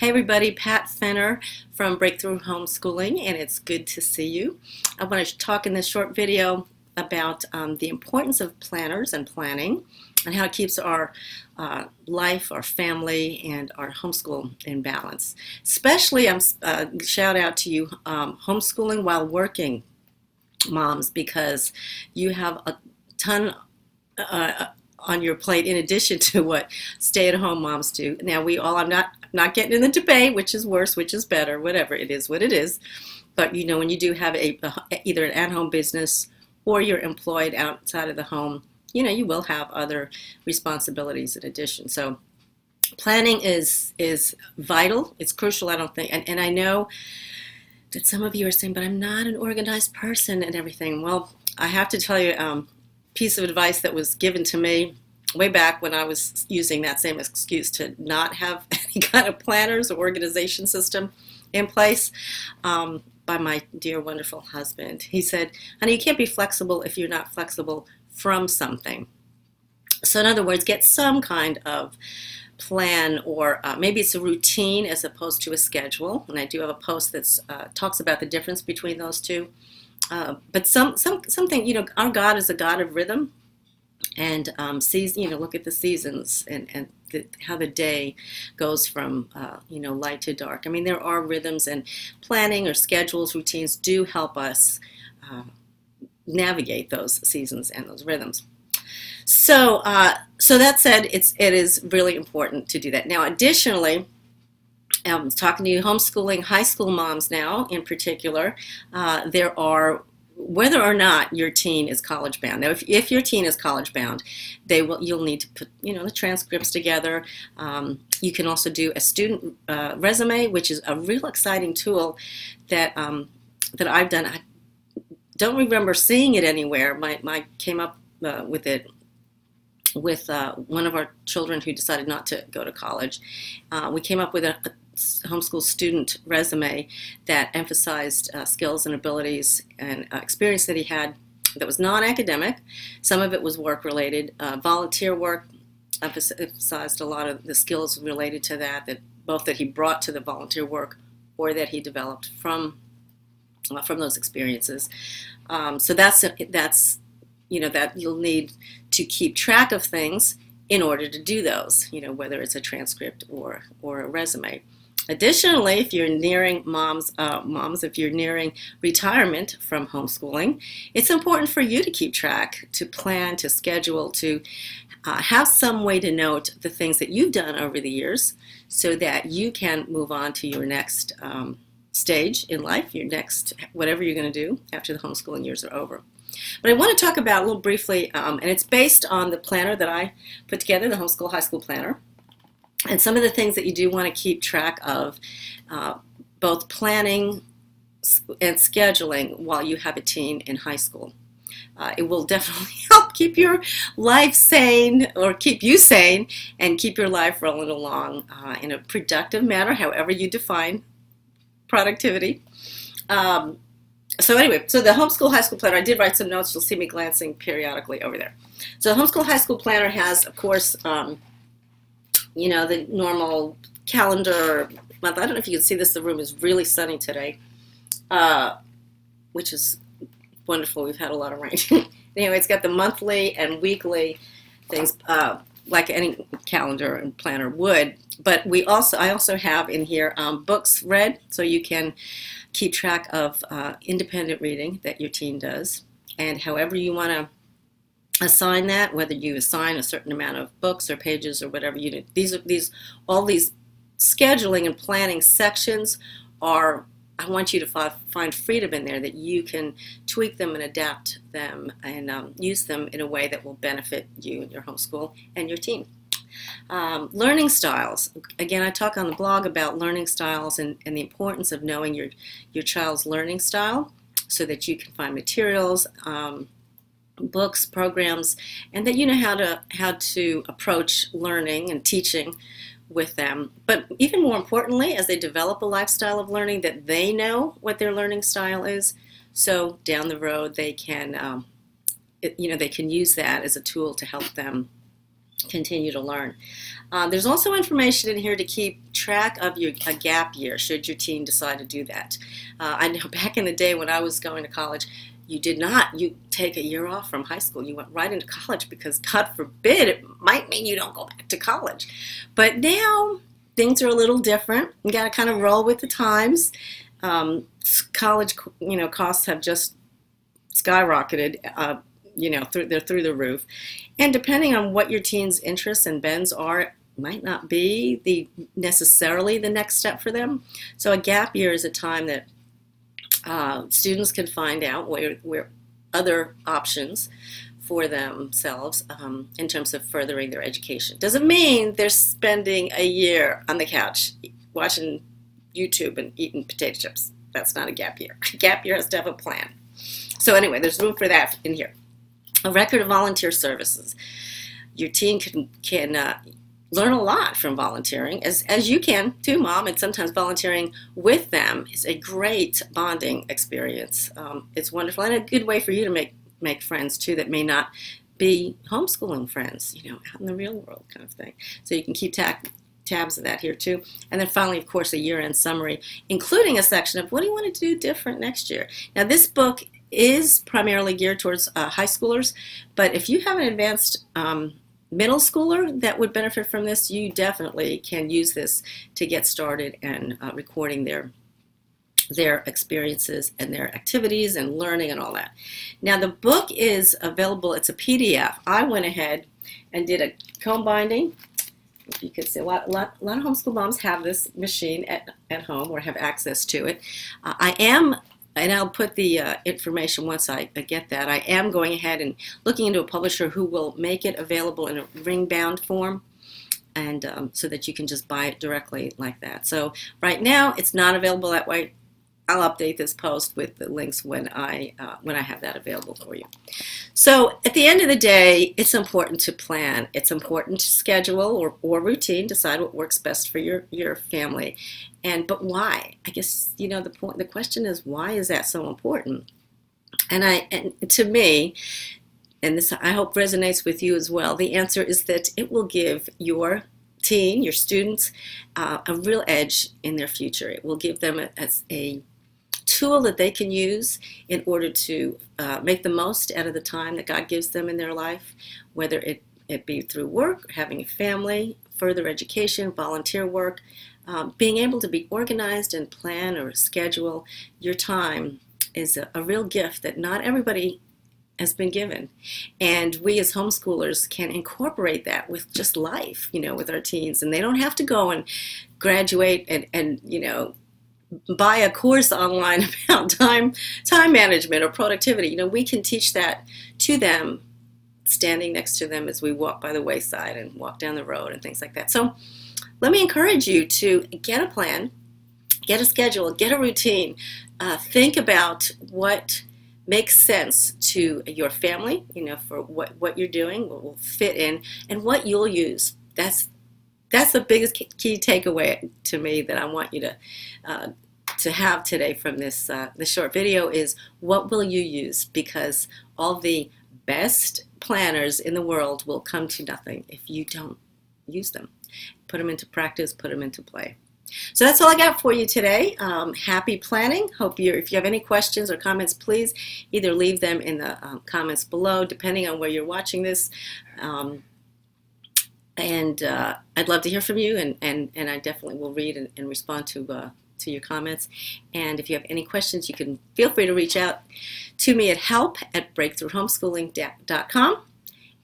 Hey everybody, Pat Fenner from Breakthrough Homeschooling, and it's good to see you. I want to talk in this short video about the importance of planners and planning and how it keeps our life, our family, and our homeschool in balance. Especially, shout out to you homeschooling while working moms, because you have a ton on your plate in addition to what stay-at-home moms do. Now I'm not getting in the debate, which is worse, which is better, whatever, it is what it is. But when you do have either an at-home business or you're employed outside of the home, you will have other responsibilities in addition. So planning is vital. It's crucial, I don't think. And I know that some of you are saying, but I'm not an organized person and everything. Well, I have to tell you, piece of advice that was given to me way back when I was using that same excuse to not have any kind of planners or organization system in place, by my dear, wonderful husband. He said, honey, you can't be flexible if you're not flexible from something. So in other words, get some kind of plan, or maybe it's a routine as opposed to a schedule. And I do have a post that talks about the difference between those two. But something, our God is a God of rhythm, and look at the seasons and how the day goes from light to dark. I mean, there are rhythms, and planning or schedules, routines do help us navigate those seasons and those rhythms. So that said, it is really important to do that. Now, additionally, I'm talking to you homeschooling high school moms now in particular. There are, whether or not your teen is college bound. Now, if your teen is college bound, you'll need to put the transcripts together. You can also do a student resume, which is a real exciting tool that I've done. I don't remember seeing it anywhere. My came up with it with one of our children who decided not to go to college. We came up with a homeschool student resume that emphasized skills and abilities and experience that he had that was non-academic. Some of it was work-related. Volunteer work emphasized a lot of the skills related to that both that he brought to the volunteer work or that he developed from those experiences. So that's that you'll need to keep track of things in order to do those, whether it's a transcript or a resume. Additionally, if you're nearing if you're nearing retirement from homeschooling, it's important for you to keep track, to plan, to schedule, to have some way to note the things that you've done over the years so that you can move on to your next stage in life, your next, whatever you're going to do after the homeschooling years are over. But I want to talk about a little briefly, and it's based on the planner that I put together, the Homeschool High School Planner. And some of the things that you do want to keep track of, both planning and scheduling while you have a teen in high school. It will definitely help keep your life sane, or keep you sane, and keep your life rolling along in a productive manner, however you define productivity. So the Homeschool High School Planner, I did write some notes. You'll see me glancing periodically over there. So the Homeschool High School Planner has, of course, the normal calendar month. I don't know if you can see this. The room is really sunny today, which is wonderful. We've had a lot of rain. Anyway, it's got the monthly and weekly things, like any calendar and planner would. But I also have in here books read, so you can keep track of independent reading that your teen does, and however you want to assign that, whether you assign a certain amount of books or pages or whatever you do. All these scheduling and planning sections I want you to find freedom in there, that you can tweak them and adapt them and use them in a way that will benefit you and your homeschool and your teen. Learning styles. Again, I talk on the blog about learning styles and the importance of knowing your child's learning style so that you can find materials, books, programs, and that you know how to approach learning and teaching with them. But even more importantly, as they develop a lifestyle of learning, that they know what their learning style is, so down the road they can they can use that as a tool to help them continue to learn. There's also information in here to keep track of a gap year should your teen decide to do that. I know back in the day when I was going to college, you take a year off from high school. You went right into college because, God forbid, it might mean you don't go back to college. But now things are a little different. You got to kind of roll with the times. College, costs have just skyrocketed. They're through the roof. And depending on what your teen's interests and bends are, might not be necessarily the next step for them. So a gap year is a time that students can find out where other options for themselves in terms of furthering their education. Doesn't mean they're spending a year on the couch watching YouTube and eating potato chips. That's not a gap year. A gap year has to have a plan. So anyway, there's room for that in here. A record of volunteer services. Your teen can learn a lot from volunteering, as you can too, Mom, and sometimes volunteering with them is a great bonding experience. It's wonderful and a good way for you to make friends too that may not be homeschooling friends, out in the real world kind of thing. So you can keep tabs of that here too. And then finally, of course, a year-end summary, including a section of what do you want to do different next year. Now, this book is primarily geared towards high schoolers, but if you have an advanced middle schooler that would benefit from this, you definitely can use this to get started and recording their experiences and their activities and learning and all that. Now the book is available, it's a PDF. I went ahead and did a comb binding. You can see a lot of homeschool moms have this machine at home or have access to it. And I'll put the information once I get that. I am going ahead and looking into a publisher who will make it available in a ring-bound form, and so that you can just buy it directly like that. So right now it's not available that way. I'll update this post with the links when I have that available for you. So at the end of the day, it's important to plan. It's important to schedule or routine, decide what works best for your family. But why? I guess the question is, why is that so important? And to me, and this I hope resonates with you as well, the answer is that it will give your teen, your students, a real edge in their future. It will give them a tool that they can use in order to make the most out of the time that God gives them in their life, whether it be through work, having a family, further education, volunteer work. Being able to be organized and plan or schedule your time is a real gift that not everybody has been given. And we as homeschoolers can incorporate that with just life, with our teens. And they don't have to go and graduate and buy a course online about time management or productivity. We can teach that to them, standing next to them as we walk by the wayside and walk down the road and things like that. So let me encourage you to get a plan, get a schedule, get a routine. Think about what makes sense to your family, for what you're doing, what will fit in, and what you'll use. That's the biggest key takeaway to me that I want you to have today from this short video is, what will you use? Because all the best planners in the world will come to nothing if you don't use them. Put them into practice, put them into play. So that's all I got for you today. Happy planning. If you have any questions or comments, please either leave them in the comments below, depending on where you're watching this. I'd love to hear from you, and I definitely will read and respond to your comments. And if you have any questions, you can feel free to reach out to me at help@breakthroughhomeschooling.com.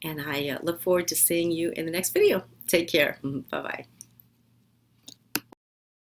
And I look forward to seeing you in the next video. Take care. Bye-bye.